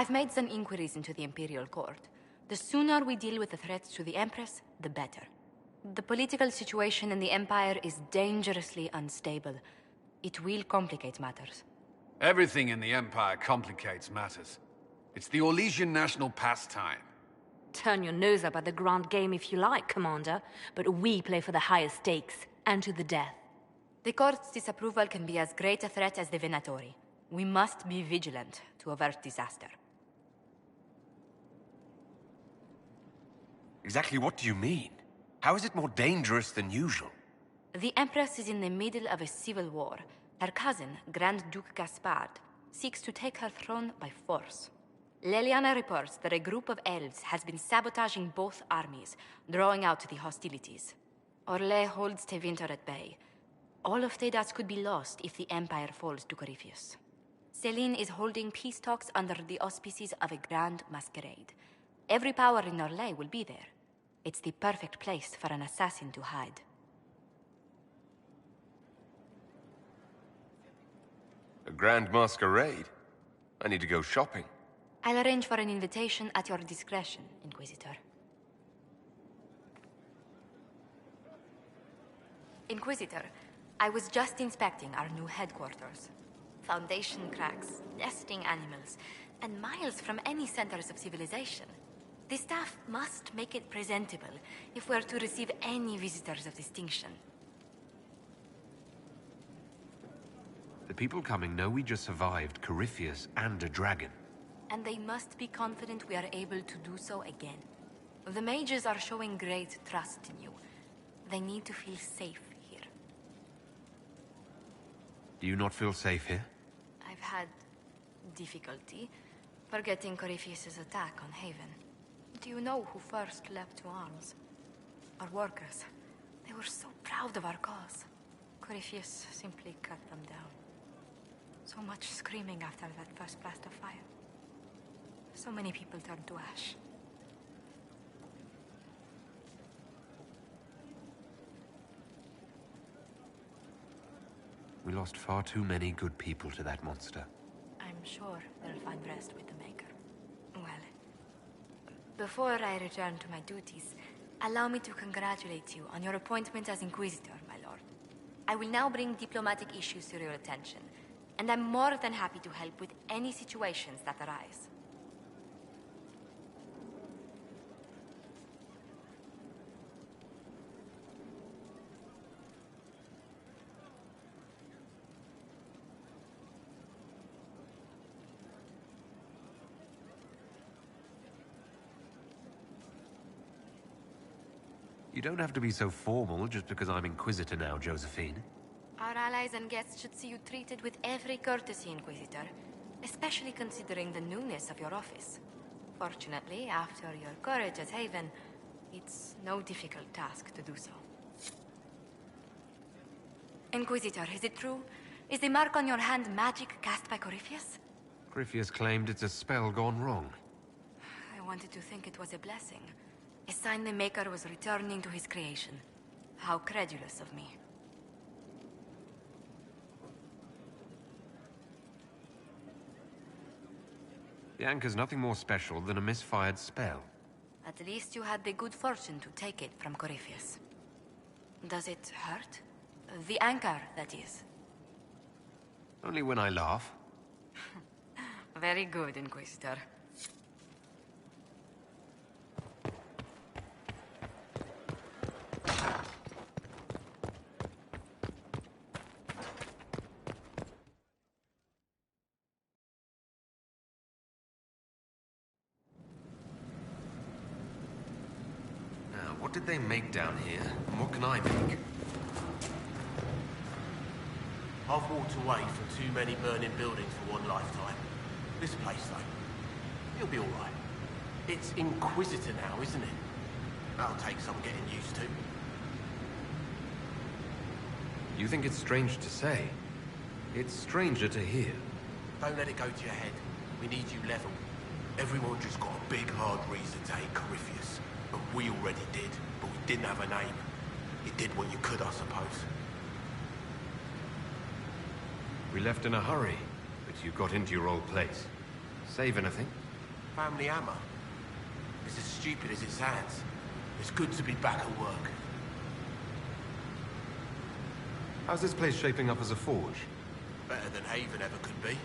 I've made some inquiries into the Imperial Court. The sooner we deal with the threats to the Empress, the better. The political situation in the Empire is dangerously unstable. It will complicate matters. Everything in the Empire complicates matters. It's the Orlesian national pastime. Turn your nose up at the grand game if you like, Commander, but we play for the highest stakes, and to the death. The Court's disapproval can be as great a threat as the Venatori. We must be vigilant to avert disaster. Exactly what do you mean? How is it more dangerous than usual? The Empress is in the middle of a civil war. Her cousin, Grand Duke Gaspard, seeks to take her throne by force. Leliana reports that a group of elves has been sabotaging both armies, drawing out the hostilities. Orlais holds Tevinter at bay. All of Thedas could be lost if the Empire falls to Corypheus. Celine is holding peace talks under the auspices of a grand masquerade. Every power in Orlais will be there. It's the perfect place for an assassin to hide. A grand masquerade? I need to go shopping. I'll arrange for an invitation at your discretion, Inquisitor. Inquisitor, I was just inspecting our new headquarters. Foundation cracks, nesting animals, and miles from any centers of civilization. The staff must make it presentable if we're to receive any visitors of distinction. The people coming know we just survived Corypheus and a dragon. And they must be confident we are able to do so again. The mages are showing great trust in you. They need to feel safe here. Do you not feel safe here? I've had difficulty forgetting Corypheus's attack on Haven. Do you know who first leapt to arms? Our workers. They were so proud of our cause. Corypheus simply cut them down. So much screaming after that first blast of fire. So many people turned to ash. We lost far too many good people to that monster. I'm sure they'll find rest with the Maker. Well, before I return to my duties, allow me to congratulate you on your appointment as Inquisitor, my lord. I will now bring diplomatic issues to your attention, and I'm more than happy to help with any situations that arise. You don't have to be so formal just because I'm Inquisitor now, Josephine. Our allies and guests should see you treated with every courtesy, Inquisitor, especially considering the newness of your office. Fortunately, after your courage at Haven, it's no difficult task to do so. Inquisitor, is it true? Is the mark on your hand magic cast by Corypheus? Corypheus claimed it's a spell gone wrong. I wanted to think it was a blessing. A sign the Maker was returning to his creation. How credulous of me. The anchor's nothing more special than a misfired spell. At least you had the good fortune to take it from Corypheus. Does it hurt? The anchor, that is. Only when I laugh. Very good, Inquisitor. What did they make down here, and what can I make? I've walked away from too many burning buildings for one lifetime. This place, though, it'll be all right. It's Inquisitor now, isn't it? That'll take some getting used to. You think it's strange to say? It's stranger to hear. Don't let it go to your head. We need you level. Everyone just got a big, hard reason to hate Corypheus. But we already did, but we didn't have a name. You did what you could, I suppose. We left in a hurry, but you got into your old place. Save anything? family hammer. It's as stupid as it sounds. It's good to be back at work. How's this place shaping up as a forge? Better than Haven ever could be.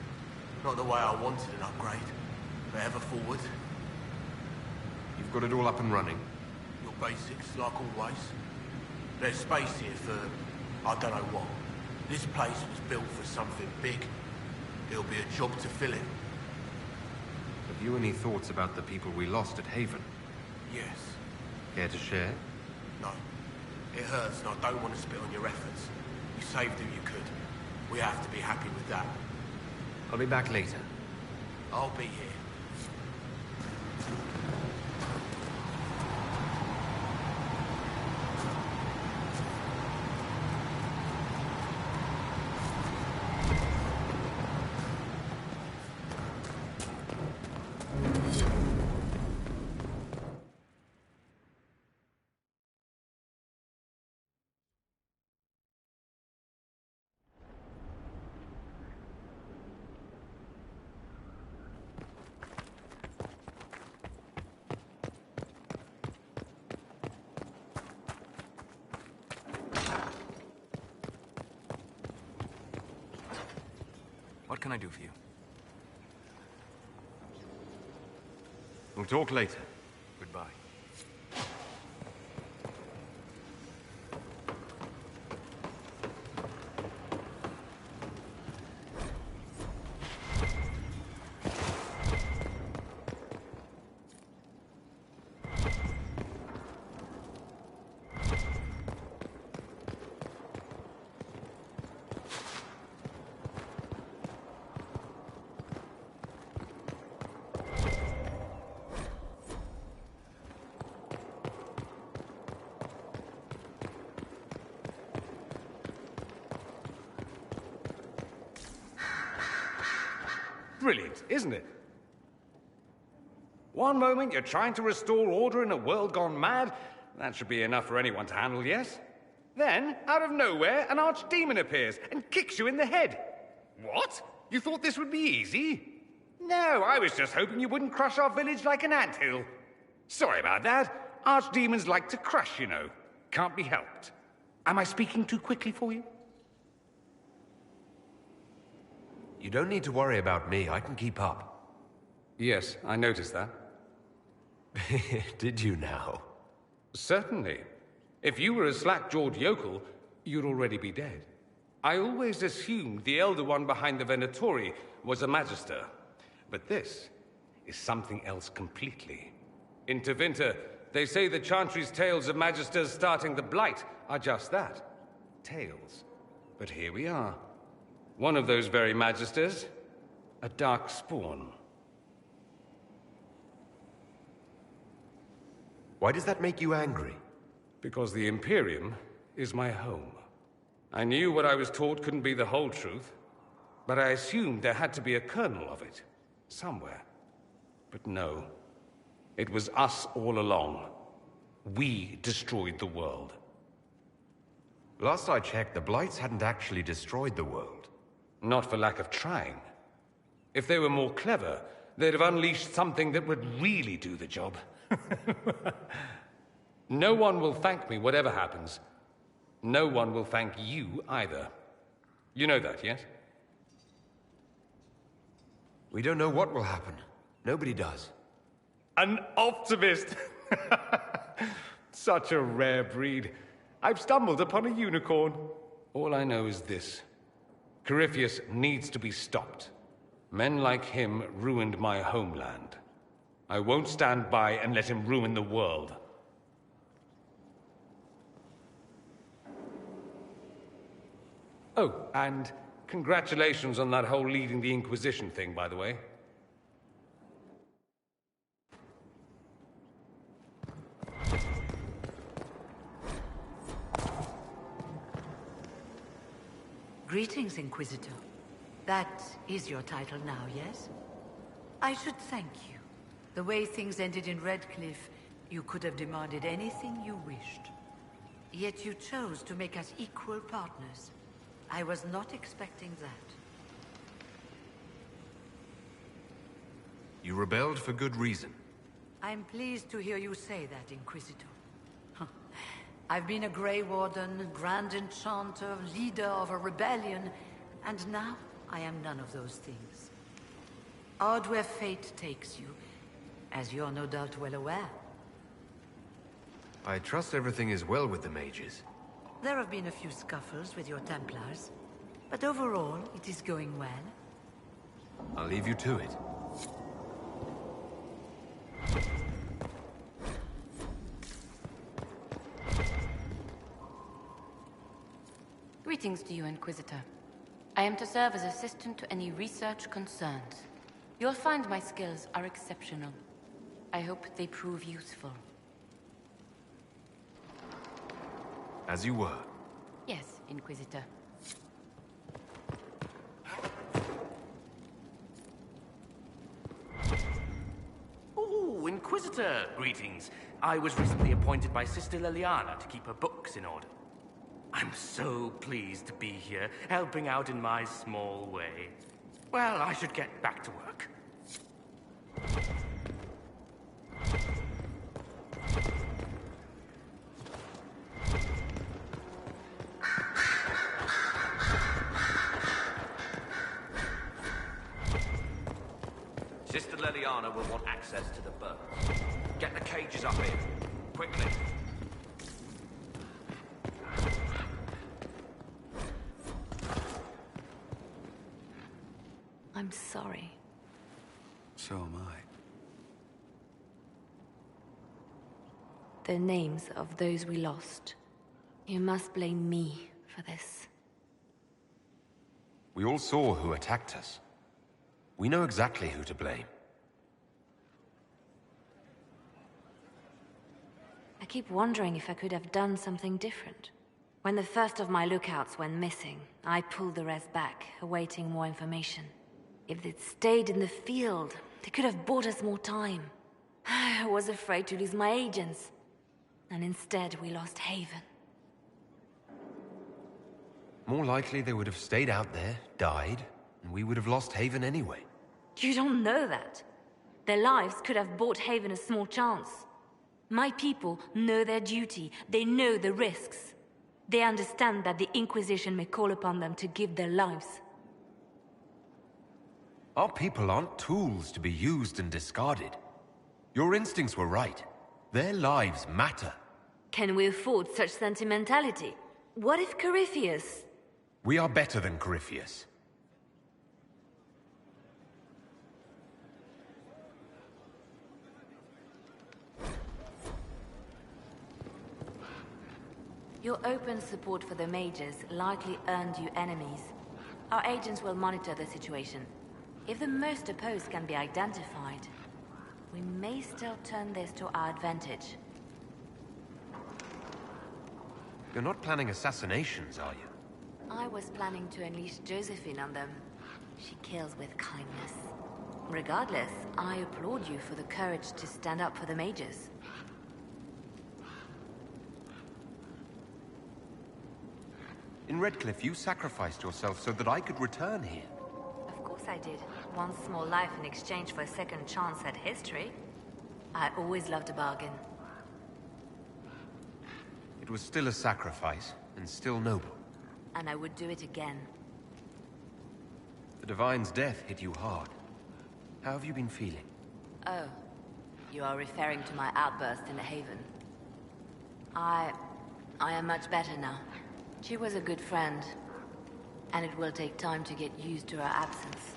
Not the way I wanted an upgrade, but ever forward. You've got it all up and running. Your basics, like always. There's space here for, I don't know what. This place was built for something big. It'll be a job to fill it. Have you any thoughts about the people we lost at Haven? Yes. Care to share? No. It hurts and I don't want to spit on your efforts. You saved who you could. We have to be happy with that. I'll be back later. I'll be here. What can I do for you? We'll talk later. Goodbye. Brilliant, isn't it? One moment you're trying to restore order in a world gone mad. That should be enough for anyone to handle, yes? Then, out of nowhere, an archdemon appears and kicks you in the head. What? You thought this would be easy? No, I was just hoping you wouldn't crush our village like an anthill. Sorry about that. Archdemons like to crush, you know. Can't be helped. Am I speaking too quickly for you? You don't need to worry about me. I can keep up. Yes, I noticed that. Did you now? Certainly. If you were a slack-jawed yokel, you'd already be dead. I always assumed the Elder One behind the Venatori was a Magister. But this is something else completely. In Tevinter, they say the Chantry's tales of Magisters starting the Blight are just that. Tales. But here we are. One of those very Magisters, a dark spawn. Why does that make you angry? Because the Imperium is my home. I knew what I was taught couldn't be the whole truth, but I assumed there had to be a kernel of it, somewhere. But no, it was us all along. We destroyed the world. Last I checked, the Blights hadn't actually destroyed the world. Not for lack of trying. If they were more clever, they'd have unleashed something that would really do the job. No one will thank me, whatever happens. No one will thank you either. You know that, yes? We don't know what will happen. Nobody does. An optimist! Such a rare breed. I've stumbled upon a unicorn. All I know is this. Corypheus needs to be stopped. Men like him ruined my homeland. I won't stand by and let him ruin the world. Oh, and congratulations on that whole leading the Inquisition thing, by the way. Greetings, Inquisitor. That is your title now, yes? I should thank you. The way things ended in Redcliffe, you could have demanded anything you wished. Yet you chose to make us equal partners. I was not expecting that. You rebelled for good reason. I'm pleased to hear you say that, Inquisitor. I've been a Grey Warden, Grand Enchanter, leader of a rebellion, and now I am none of those things. Odd where fate takes you, as you're no doubt well aware. I trust everything is well with the mages. There have been a few scuffles with your Templars, but overall, it is going well. I'll leave you to it. Greetings to you, Inquisitor. I am to serve as assistant to any research concerns. You'll find my skills are exceptional. I hope they prove useful. As you were. Yes, Inquisitor. Oh, Inquisitor! Greetings. I was recently appointed by Sister Liliana to keep her books in order. I'm so pleased to be here, helping out in my small way. Well, I should get back to work. Sister Liliana will want access to the birds. Get the cages up here. Quickly. I'm sorry. So am I. The names of those we lost. You must blame me for this. We all saw who attacked us. We know exactly who to blame. I keep wondering if I could have done something different. When the first of my lookouts went missing, I pulled the rest back, awaiting more information. If they'd stayed in the field, they could have bought us more time. I was afraid to lose my agents. And instead, we lost Haven. More likely they would have stayed out there, died, and we would have lost Haven anyway. You don't know that. Their lives could have bought Haven a small chance. My people know their duty. They know the risks. They understand that the Inquisition may call upon them to give their lives. Our people aren't tools to be used and discarded. Your instincts were right. Their lives matter. Can we afford such sentimentality? What if Corypheus... We are better than Corypheus. Your open support for the mages likely earned you enemies. Our agents will monitor the situation. If the most opposed can be identified, we may still turn this to our advantage. You're not planning assassinations, are you? I was planning to unleash Josephine on them. She kills with kindness. Regardless, I applaud you for the courage to stand up for the mages. In Redcliffe, you sacrificed yourself so that I could return here. Of course I did. One small life in exchange for a second chance at history. I always loved a bargain. It was still a sacrifice, and still noble. And I would do it again. The Divine's death hit you hard. How have you been feeling? Oh, you are referring to my outburst in the Haven. I am much better now. She was a good friend, and it will take time to get used to her absence.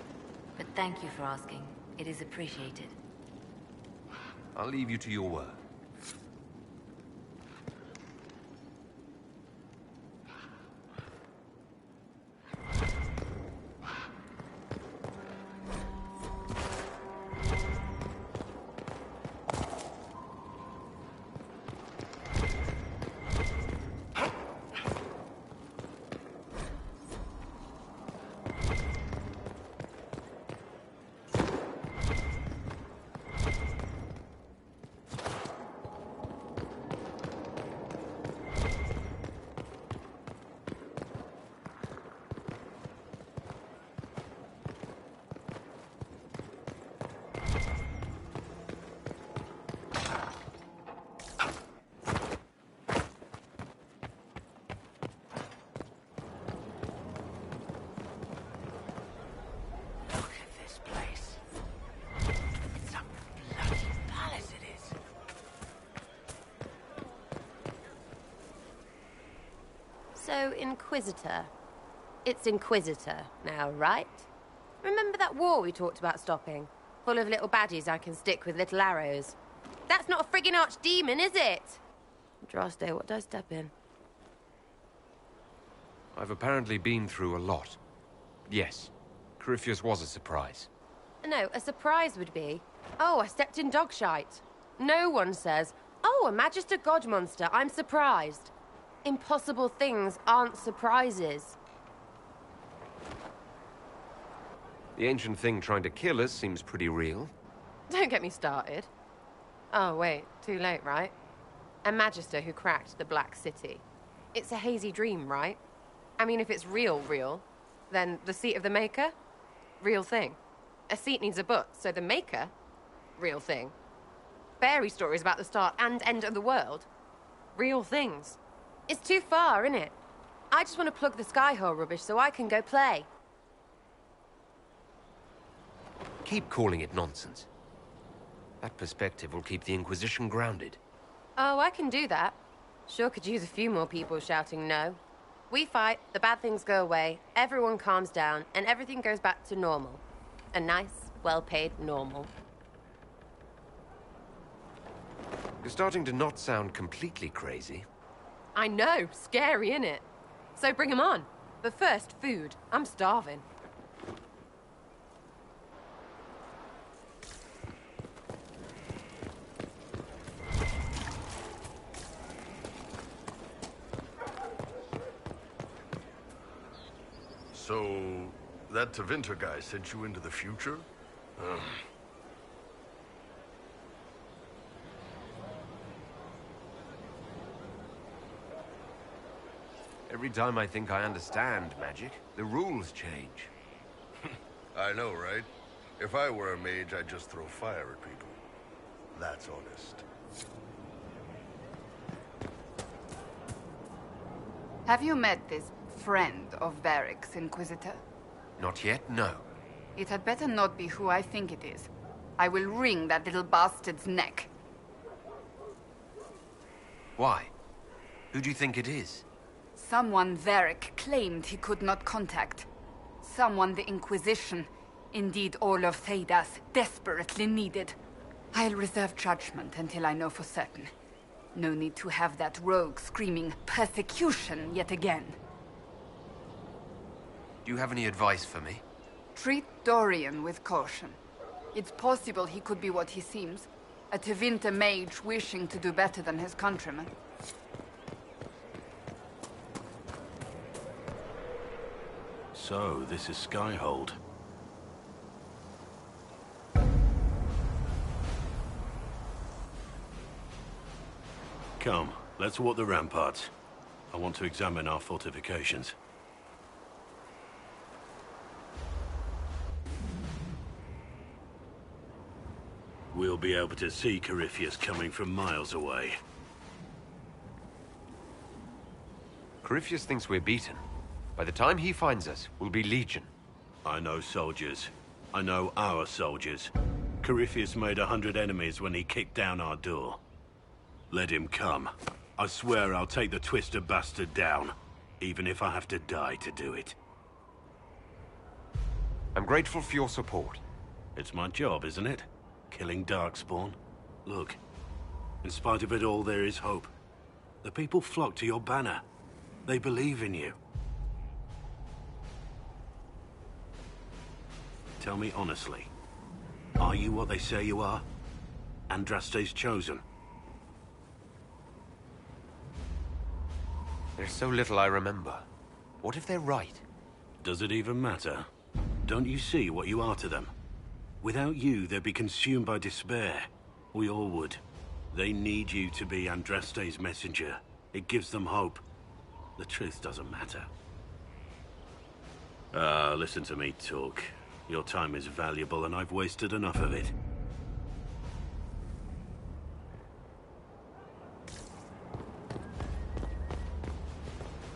But thank you for asking. It is appreciated. I'll leave you to your work. So, Inquisitor. It's Inquisitor now, right? Remember that war we talked about stopping? Full of little baddies I can stick with little arrows. That's not a friggin' archdemon, is it? Droste, what did I step in? I've apparently been through a lot. Yes, Corypheus was a surprise. No, a surprise would be, oh, I stepped in dog shite. No one says, oh, a Magister God monster, I'm surprised. Impossible things aren't surprises. The ancient thing trying to kill us seems pretty real. Don't get me started. Oh, wait, too late, right? A Magister who cracked the Black City. It's a hazy dream, right? I mean, if it's real, then the seat of the Maker? Real thing. A seat needs a butt, so the Maker? Real thing. Fairy stories about the start and end of the world? Real things. It's too far, innit? I just want to plug the Skyhole rubbish so I can go play. Keep calling it nonsense. That perspective will keep the Inquisition grounded. Oh, I can do that. Sure could use a few more people shouting no. We fight, the bad things go away, everyone calms down, and everything goes back to normal. A nice, well-paid normal. You're starting to not sound completely crazy. I know, scary, innit? So bring 'em on. But first, food. I'm starving. So, that Tevinter guy sent you into the future? Every time I think I understand magic, the rules change. I know, right? If I were a mage, I'd just throw fire at people. That's honest. Have you met this friend of Varric's, Inquisitor? Not yet, no. It had better not be who I think it is. I will wring that little bastard's neck. Why? Who do you think it is? Someone Varric claimed he could not contact. Someone the Inquisition, indeed all of Thedas, desperately needed. I'll reserve judgment until I know for certain. No need to have that rogue screaming persecution yet again. Do you have any advice for me? Treat Dorian with caution. It's possible he could be what he seems. A Tevinter mage wishing to do better than his countrymen. So, this is Skyhold. Come, let's walk the ramparts. I want to examine our fortifications. We'll be able to see Corypheus coming from miles away. Corypheus thinks we're beaten. By the time he finds us, we'll be legion. I know soldiers. I know our soldiers. Corypheus made 100 enemies when he kicked down our door. Let him come. I swear I'll take the twisted bastard down, even if I have to die to do it. I'm grateful for your support. It's my job, isn't it? Killing Darkspawn. Look, in spite of it all, there is hope. The people flock to your banner. They believe in you. Tell me honestly, are you what they say you are? Andraste's chosen? There's so little I remember. What if they're right? Does it even matter? Don't you see what you are to them? Without you, they'd be consumed by despair. We all would. They need you to be Andraste's messenger. It gives them hope. The truth doesn't matter. Listen to me talk. Your time is valuable, and I've wasted enough of it.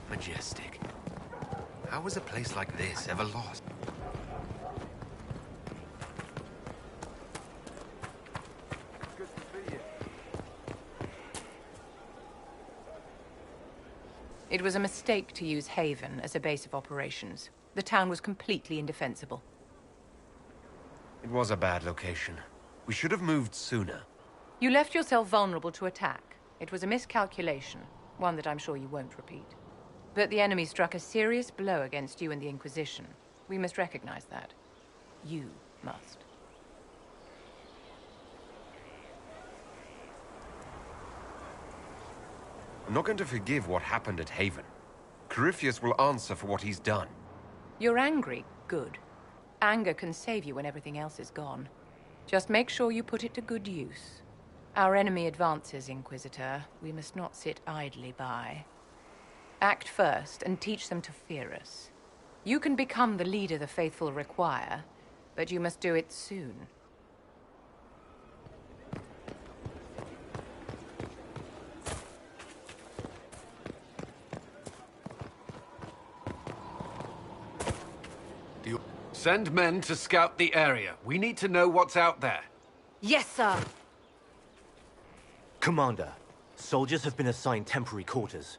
Majestic. How was a place like this ever lost? It was a mistake to use Haven as a base of operations. The town was completely indefensible. It was a bad location. We should have moved sooner. You left yourself vulnerable to attack. It was a miscalculation, one that I'm sure you won't repeat. But the enemy struck a serious blow against you and the Inquisition. We must recognize that. You must. I'm not going to forgive what happened at Haven. Corypheus will answer for what he's done. You're angry. Good. Anger can save you when everything else is gone. Just make sure you put it to good use. Our enemy advances, Inquisitor. We must not sit idly by. Act first and teach them to fear us. You can become the leader the faithful require, but you must do it soon. Send men to scout the area. We need to know what's out there. Yes, sir. Commander, soldiers have been assigned temporary quarters.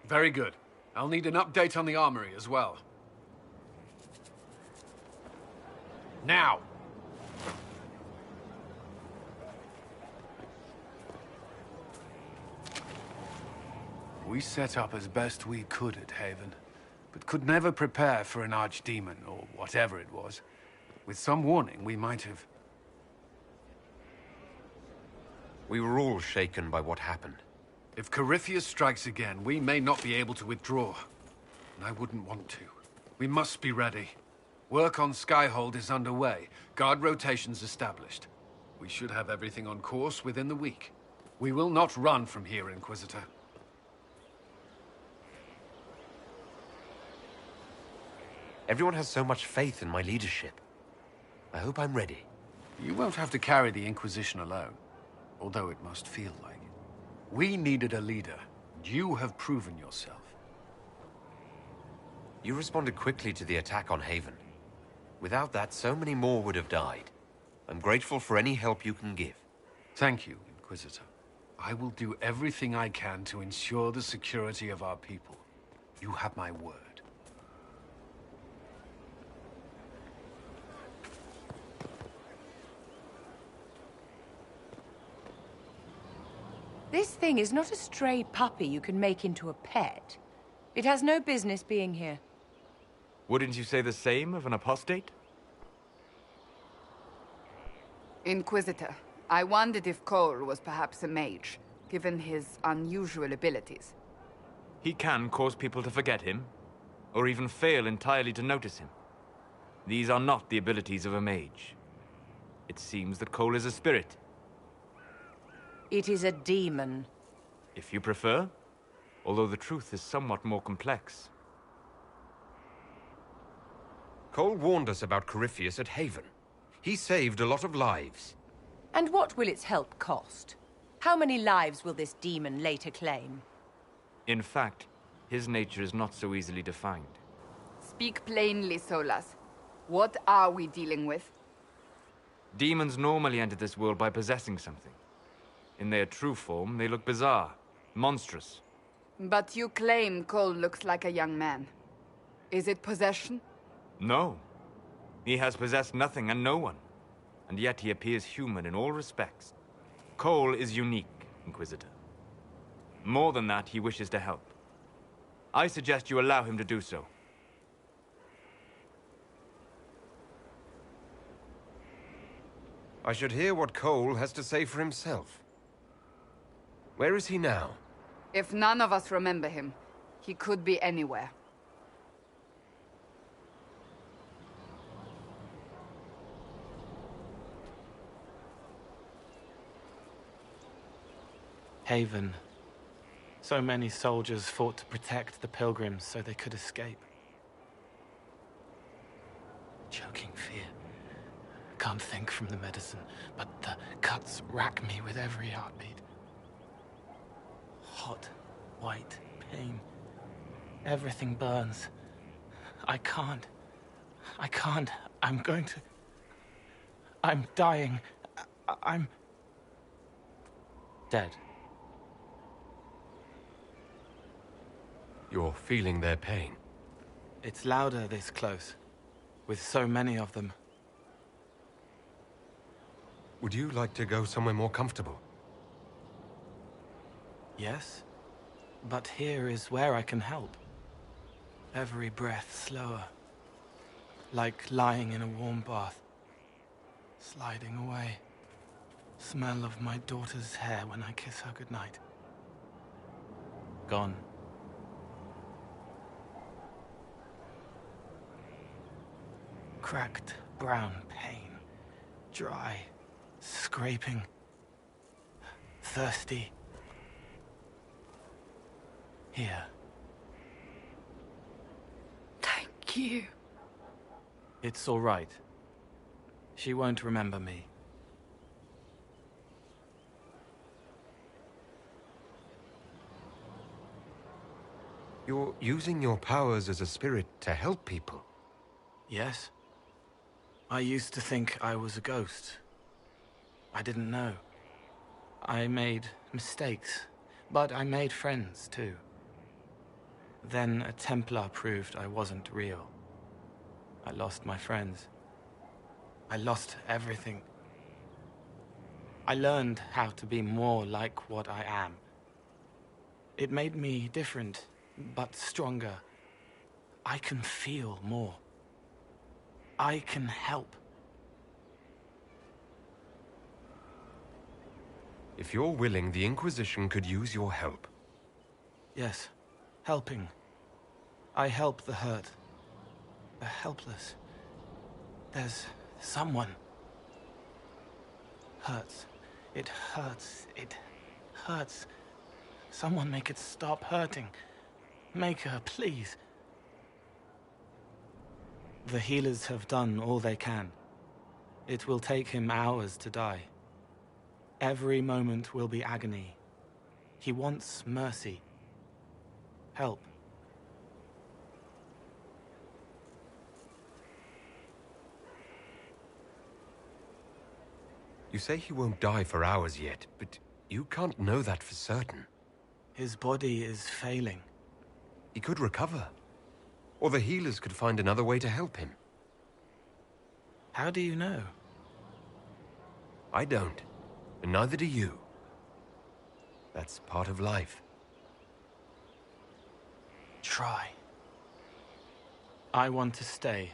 Very good. I'll need an update on the armory as well. Now! We set up as best we could at Haven, but could never prepare for an archdemon, or whatever it was. With some warning, we might have... We were all shaken by what happened. If Corypheus strikes again, we may not be able to withdraw. And I wouldn't want to. We must be ready. Work on Skyhold is underway. Guard rotations established. We should have everything on course within the week. We will not run from here, Inquisitor. Everyone has so much faith in my leadership. I hope I'm ready. You won't have to carry the Inquisition alone, although it must feel like it. We needed a leader. You have proven yourself. You responded quickly to the attack on Haven. Without that, so many more would have died. I'm grateful for any help you can give. Thank you, Inquisitor. I will do everything I can to ensure the security of our people. You have my word. This thing is not a stray puppy you can make into a pet. It has no business being here. Wouldn't you say the same of an apostate? Inquisitor, I wondered if Cole was perhaps a mage, given his unusual abilities. He can cause people to forget him, or even fail entirely to notice him. These are not the abilities of a mage. It seems that Cole is a spirit. It is a demon. If you prefer, although the truth is somewhat more complex. Cole warned us about Corypheus at Haven. He saved a lot of lives. And what will its help cost? How many lives will this demon later claim? In fact, his nature is not so easily defined. Speak plainly, Solas. What are we dealing with? Demons normally enter this world by possessing something. In their true form, they look bizarre, monstrous. But you claim Cole looks like a young man. Is it possession? No. He has possessed nothing and no one. And yet he appears human in all respects. Cole is unique, Inquisitor. More than that, he wishes to help. I suggest you allow him to do so. I should hear what Cole has to say for himself. Where is he now? If none of us remember him, he could be anywhere. Haven. So many soldiers fought to protect the pilgrims so they could escape. Choking fear. Can't think from the medicine, but the cuts rack me with every heartbeat. Hot, white pain. Everything burns. I can't. I'm going to... I'm dying. I'm... dead. You're feeling their pain. It's louder this close, with so many of them. Would you like to go somewhere more comfortable? Yes, but here is where I can help. Every breath slower, like lying in a warm bath, sliding away. Smell of my daughter's hair when I kiss her goodnight. Gone. Cracked brown pain, dry, scraping, thirsty. Here. Thank you. It's all right. She won't remember me. You're using your powers as a spirit to help people. Yes. I used to think I was a ghost. I didn't know. I made mistakes, but I made friends too. Then a Templar proved I wasn't real. I lost my friends. I lost everything. I learned how to be more like what I am. It made me different, but stronger. I can feel more. I can help. If you're willing, the Inquisition could use your help. Yes, helping. I help the hurt, the helpless. There's someone. Hurts. It hurts. It hurts. Someone make it stop hurting. Make her, please. The healers have done all they can. It will take him hours to die. Every moment will be agony. He wants mercy. Help. You say he won't die for hours yet, but you can't know that for certain. His body is failing. He could recover. Or the healers could find another way to help him. How do you know? I don't. And neither do you. That's part of life. Try. I want to stay.